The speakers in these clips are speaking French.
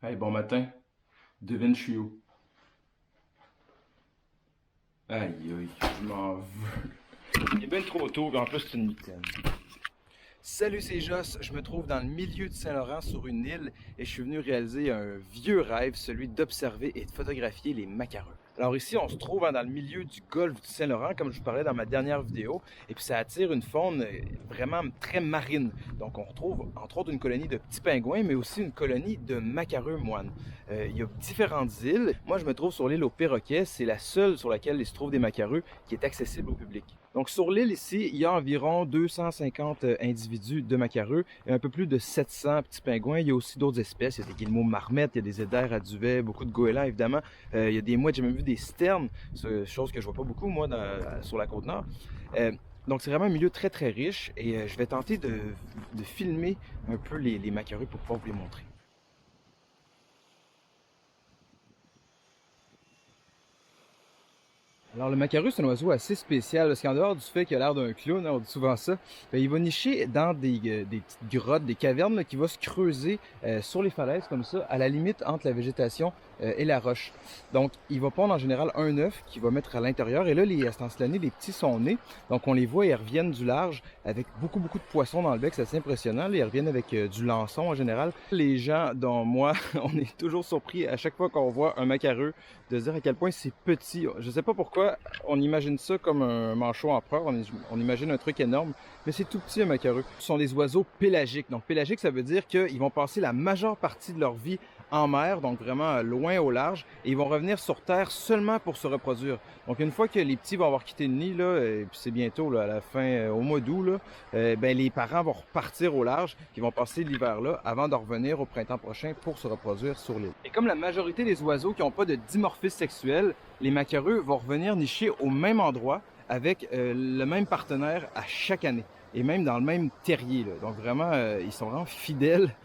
Hey, bon matin. Devine, je suis où? Aïe, aïe, je m'en veux. Il est bien trop tôt, en plus, c'est une mitaine. Salut, c'est Joss. Je me trouve dans le milieu de Saint-Laurent sur une île et je suis venu réaliser un vieux rêve, celui d'observer et de photographier les macareux. Alors ici, on se trouve dans le milieu du golfe du Saint-Laurent, comme je vous parlais dans ma dernière vidéo, et puis ça attire une faune vraiment très marine. Donc on retrouve entre autres une colonie de petits pingouins, mais aussi une colonie de macareux moines. Il y a différentes îles. Moi, je me trouve sur l'île aux Perroquets. C'est la seule sur laquelle il se trouve des macareux qui est accessible au public. Donc sur l'île ici, il y a environ 250 individus de macareux et un peu plus de 700 petits pingouins. Il y a aussi d'autres espèces. Il y a des guillemots marmettes, il y a des éders à duvet, beaucoup de goélands évidemment. Il y a des mouettes, j'ai même vu des sternes, chose que je vois pas beaucoup moi sur la côte nord. Donc c'est vraiment un milieu très très riche et je vais tenter de filmer un peu les macareux pour pouvoir vous les montrer. Alors le macareux, c'est un oiseau assez spécial parce qu'en dehors du fait qu'il a l'air d'un clown, hein, on dit souvent ça, il va nicher dans des petites grottes, des cavernes là, qui vont se creuser sur les falaises comme ça, à la limite entre la végétation et la roche. Donc il va pondre en général un œuf qu'il va mettre à l'intérieur et là, à ce temps-là, les petits sont nés, donc on les voit, ils reviennent du large avec beaucoup de poissons dans le bec, c'est assez impressionnant, là, ils reviennent avec du lançon en général. Les gens, dont moi, on est toujours surpris à chaque fois qu'on voit un macareux de se dire à quel point c'est petit. Je sais pas pourquoi on imagine ça comme un manchot empereur, on imagine un truc énorme, mais c'est tout petit un macareux. Ce sont des oiseaux pélagiques. Donc pélagique, ça veut dire qu'ils vont passer la majeure partie de leur vie en mer, donc vraiment loin au large, et ils vont revenir sur Terre seulement pour se reproduire. Donc une fois que les petits vont avoir quitté le nid, là, et puis c'est bientôt là, à la fin, au mois d'août, là, ben, les parents vont repartir au large, qui vont passer l'hiver là, avant de revenir au printemps prochain pour se reproduire sur l'île. Et comme la majorité des oiseaux qui n'ont pas de dimorphisme sexuel, les macareux vont revenir nicher au même endroit avec le même partenaire à chaque année, et même dans le même terrier. Là. Donc vraiment, ils sont vraiment fidèles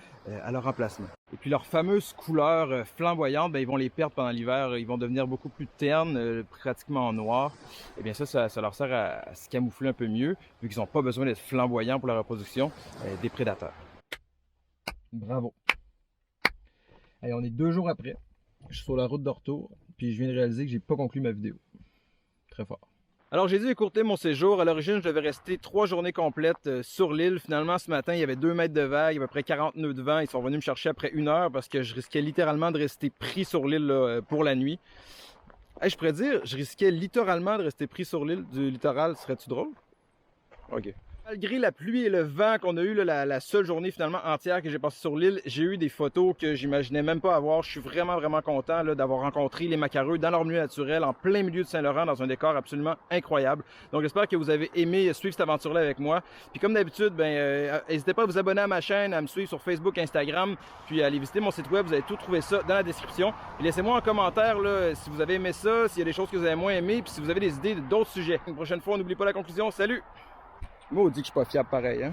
à leur emplacement. Et puis leurs fameuses couleurs flamboyantes, ben, ils vont les perdre pendant l'hiver, ils vont devenir beaucoup plus ternes, pratiquement noir. Et bien ça leur sert à se camoufler un peu mieux, vu qu'ils n'ont pas besoin d'être flamboyants pour la reproduction des prédateurs. Bravo! Allez, on est 2 jours après, je suis sur la route de retour, puis je viens de réaliser que j'ai pas conclu ma vidéo. Très fort. Alors j'ai dû écourter mon séjour. À l'origine, je devais rester 3 journées complètes sur l'île. Finalement, ce matin, il y avait 2 mètres de vague, à peu près 40 nœuds de vent. Ils sont venus me chercher après 1 heure parce que je risquais littéralement de rester pris sur l'île pour la nuit. Hey, je pourrais dire, je risquais littéralement de rester pris sur l'île du littoral. Serait-tu drôle? Ok. Malgré la pluie et le vent qu'on a eu là, la seule journée finalement entière que j'ai passée sur l'île, j'ai eu des photos que j'imaginais même pas avoir. Je suis vraiment content d'avoir rencontré les macareux dans leur milieu naturel, en plein milieu de Saint-Laurent, dans un décor absolument incroyable. Donc j'espère que vous avez aimé suivre cette aventure-là avec moi. Puis comme d'habitude, n'hésitez pas à vous abonner à ma chaîne, à me suivre sur Facebook, Instagram, puis à aller visiter mon site web. Vous allez tout trouver ça dans la description. Et laissez-moi en commentaire là, si vous avez aimé ça, s'il y a des choses que vous avez moins aimées, puis si vous avez des idées d'autres sujets. Une prochaine fois, n'oubliez pas la conclusion. Salut! Moi, on dit que je suis pas fiable pareil, hein?